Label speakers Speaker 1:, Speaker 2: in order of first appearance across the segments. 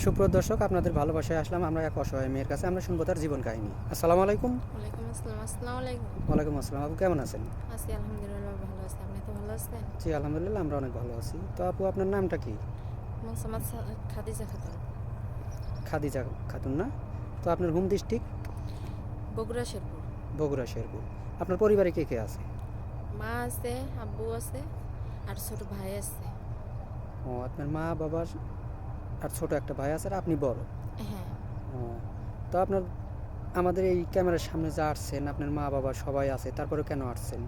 Speaker 1: সুপ্রিয় দর্শক, আপনাদের ভালোবাসায় আসলাম আমরা এক অসহায় মেয়ের কাছে। আমরা শুনবো তার জীবন কাহিনী। আসসালামু আলাইকুম।
Speaker 2: ওয়ালাইকুম আসসালাম। আসসালামু আলাইকুম।
Speaker 1: ওয়ালাইকুম আসসালাম। আপু কেমন আছেন?
Speaker 2: আছি আলহামদুলিল্লাহ, ভালো আছি। আপনি তো ভালো আছেন?
Speaker 1: জি আলহামদুলিল্লাহ, আমরা অনেক ভালো আছি। তো আপু, আপনার নামটা কি?
Speaker 2: মোসাম্মদ খাদিজা খাতুন,
Speaker 1: খাদিজা খাতুন না? তো আপনার হোম ডিস্ট্রিক্ট?
Speaker 2: বগুড়া শেরপুর।
Speaker 1: বগুড়া শেরপুর। আপনার পরিবারে কে কে আছে?
Speaker 2: মা আছে, আব্বু আছে, আর ছোট ভাই আছে।
Speaker 1: ও, আপনার মা বাবার আর ছোট একটা ভাই আছে, আর আপনি বড়?
Speaker 2: হ্যাঁ।
Speaker 1: ও, তো আপনার আমাদের এই ক্যামেরার সামনে যা আসছেন, আপনার মা বাবা সবাই আছে, তারপরে কেন আসছেন?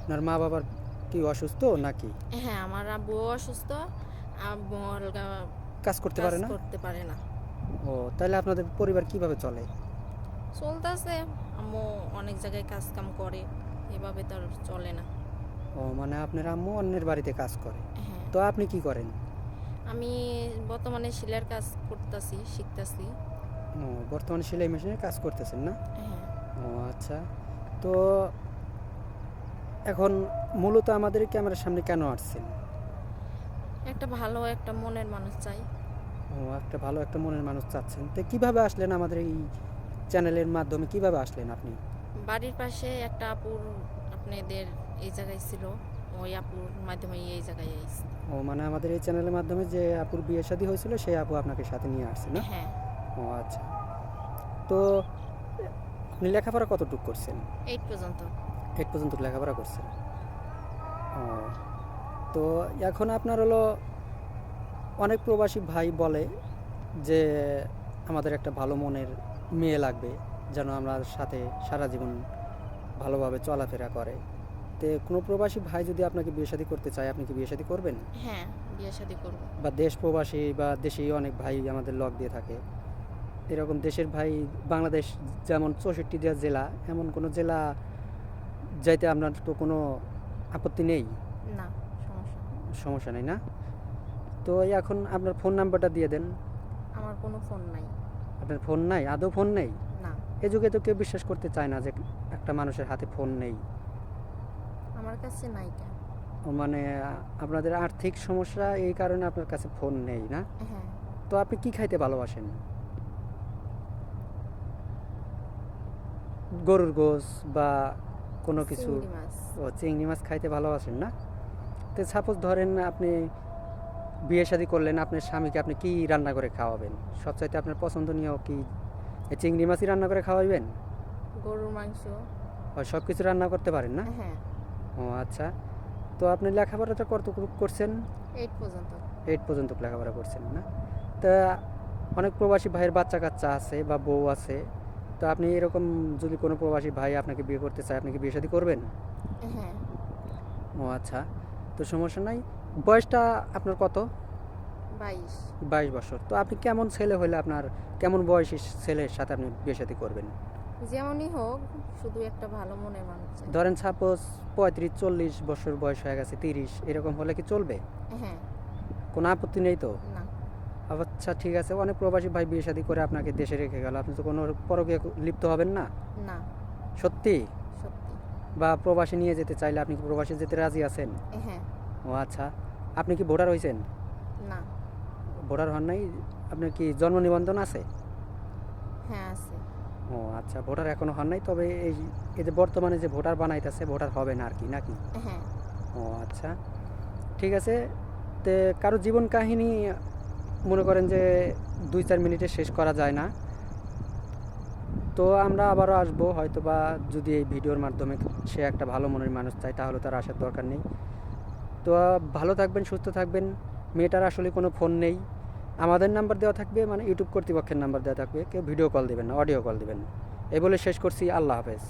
Speaker 1: আপনার মা বাবার কি অসুস্থ নাকি?
Speaker 2: হ্যাঁ, আমার আব্বুও অসুস্থ। আব্বু
Speaker 1: কাজ করতে পারে না?
Speaker 2: করতে পারে না।
Speaker 1: ও, তাহলে আপনাদের পরিবার কিভাবে চলে?
Speaker 2: চলতেছে। আম্মু অনেক জায়গায় কাজ কাম করে, এভাবে তো আর চলে না।
Speaker 1: ও, মানে আপনার আম্মু অন্যের বাড়িতে কাজ করে।
Speaker 2: হ্যাঁ।
Speaker 1: তো আপনি কি করেন?
Speaker 2: আমি বর্তমানে সেলাইয়ের কাজ করতেছি, শিখতেছি।
Speaker 1: ও, বর্তমানে সেলাই মেশিনে কাজ করতেছেন না?
Speaker 2: হ্যাঁ।
Speaker 1: ও আচ্ছা। তো এখন মূলত আমাদের ক্যামেরার সামনে কেন আসছেন?
Speaker 2: একটা ভালো একটা মনের মানুষ চাই।
Speaker 1: ও, একটা ভালো একটা মনের মানুষ চাচ্ছেন। তো কিভাবে আসলেন আমাদের এই চ্যানেলের মাধ্যমে, কিভাবে আসলেন আপনি?
Speaker 2: বাড়ির পাশে একটা আপুর আপনাদের এই জায়গায় ছিল, ওই আপুর মাধ্যমে এই জায়গায় আইছি।
Speaker 1: ও, মানে আমাদের এই চ্যানেলের মাধ্যমে যে আপুর বিয়ে শাদী হয়েছিল, সেই আপু আপনাকে সাথে নিয়ে আসছে না?
Speaker 2: হ্যাঁ।
Speaker 1: ও আচ্ছা। তো আপনি লেখাপড়া কতটুকু করছেন?
Speaker 2: 8 পর্যন্ত।
Speaker 1: 8 পর্যন্ত লেখাপড়া করছেন। ও, তো এখন আপনার হলো অনেক প্রবাসী ভাই বলে যে আমাদের একটা ভালো মনের মেয়ে লাগবে, যেন আমরা সাথে সারা জীবন ভালোভাবে চলাফেরা করে। তো কোনো প্রবাসী ভাই যদি আপনাকে বিয়ে শাদী করতে চায়, আপনি কি বিয়ে শাদী করবেন?
Speaker 2: হ্যাঁ, বিয়ে শাদী করবো।
Speaker 1: বা দেশ প্রবাসী বা দেশেই অনেক ভাই আমাদের লক দিয়ে থাকে, এরকম দেশের ভাই, বাংলাদেশ যেমন 64টা জেলা, এমন কোনো জেলা যাইতে আপনার তো কোনো আপত্তি নেই?
Speaker 2: না, সমস্যা নেই।
Speaker 1: সমস্যা নেই না? তো এখন আপনার ফোন নাম্বারটা দিয়ে দেন।
Speaker 2: আমার কোনো ফোন নাই।
Speaker 1: আপনার ফোন নাই? আদৌ ফোন নেই?
Speaker 2: না,
Speaker 1: এ যুগে তো কেউ বিশ্বাস করতে চায় না যে একটা মানুষের হাতে ফোন নেই।
Speaker 2: আমার কাছে নাই কেন?
Speaker 1: ও, মানে আপনাদের আর্থিক সমস্যা, এই কারণে আপনার কাছে ফোন নেই না?
Speaker 2: হ্যাঁ।
Speaker 1: তো আপনি কি খাইতে ভালোবাসেন? গরুর গোশ বা কোনো কিছু?
Speaker 2: চিংড়ি মাছ।
Speaker 1: ও, চিংড়ি মাছ খাইতে ভালোবাসেন না? তো সাপোজ ধরেন আপনি বিয়ে শাদী করলেন, আপনার স্বামীকে আপনি কি রান্না করে খাওয়াবেন? সবচাইতে আপনার পছন্দনীয় কি এই চিংড়ি মাছই রান্না করে খাওয়াবেন?
Speaker 2: গরুর মাংস।
Speaker 1: ও, সব কিছু রান্না করতে পারেন না?
Speaker 2: হ্যাঁ।
Speaker 1: ও আচ্ছা। তো আপনি লেখাপড়াটা কতটুকু করছেন?
Speaker 2: 8 পর্যন্ত।
Speaker 1: 8 পর্যন্ত লেখাপড়া করছেন না? তা অনেক প্রবাসী ভাইয়ের বাচ্চা কাচ্চা আছে বা বউ আছে। তো আপনি এরকম যদি কোনো প্রবাসী ভাই আপনাকে বিয়ে করতে চায়, আপনি কি বিয়ে শাদী করবেন?
Speaker 2: হ্যাঁ।
Speaker 1: ও আচ্ছা। তো সমস্যা নাই। বয়সটা আপনার কত?
Speaker 2: 22।
Speaker 1: 22 বছর। তো আপনি কেমন ছেলে হলে আপনার, কেমন বয়সী ছেলের সাথে আপনি বিয়ে শাদী করবেন?
Speaker 2: যেমনই হোক, শুধু একটা ভালো মনের মানুষ চাই।
Speaker 1: ধরেন সাপোজ 35-40 বছর বয়স হয়ে গেছে, 30 এরকম হলে কি চলবে?
Speaker 2: হ্যাঁ।
Speaker 1: কোনো আপত্তি নেই তো?
Speaker 2: না।
Speaker 1: আচ্ছা ঠিক আছে। অনেক প্রবাসী ভাই বিয়ে শাদী করে আপনাকে দেশে রেখে গেল, আপনি তো কোনো পরকে লিপ্ত হবেন না?
Speaker 2: না,
Speaker 1: সত্যি?
Speaker 2: সত্যি।
Speaker 1: বা প্রবাসী নিয়ে যেতে চাইলে আপনি কি প্রবাসী যেতে রাজি আছেন?
Speaker 2: হ্যাঁ।
Speaker 1: ও আচ্ছা। আপনি কি ভোটার হয়েছেন?
Speaker 2: না।
Speaker 1: ভোটার হন নাই? আপনার কি জন্ম নিবন্ধন আছে?
Speaker 2: হ্যাঁ, আছে।
Speaker 1: ও আচ্ছা, ভোটার এখনো হন নাই, তবে এই এই যে বর্তমানে যে ভোটার বানাইতেছে, ভোটার হবে না আর কি, নাকি?
Speaker 2: হ্যাঁ।
Speaker 1: ও আচ্ছা, ঠিক আছে। তে কারো জীবন কাহিনী মনে করেন যে 2-4 মিনিটে শেষ করা যায় না। তো আমরা আবারও আসবো হয়তো, বা যদি এই ভিডিওর মাধ্যমে সে একটা ভালো মনের মানুষ চায়, তাহলে তার আসার দরকার নেই। তো ভালো থাকবেন, সুস্থ থাকবেন। মেয়েটার আসলে কোনো ফোন নেই। আমাদের নাম্বার দেওয়া থাকবে, মানে ইউটিউব কর্তৃপক্ষের নাম্বার দেওয়া থাকবে। কেউ ভিডিও কল দেবেন না, অডিও কল দেবেন। এই বলে শেষ করছি। আল্লাহ হাফেজ।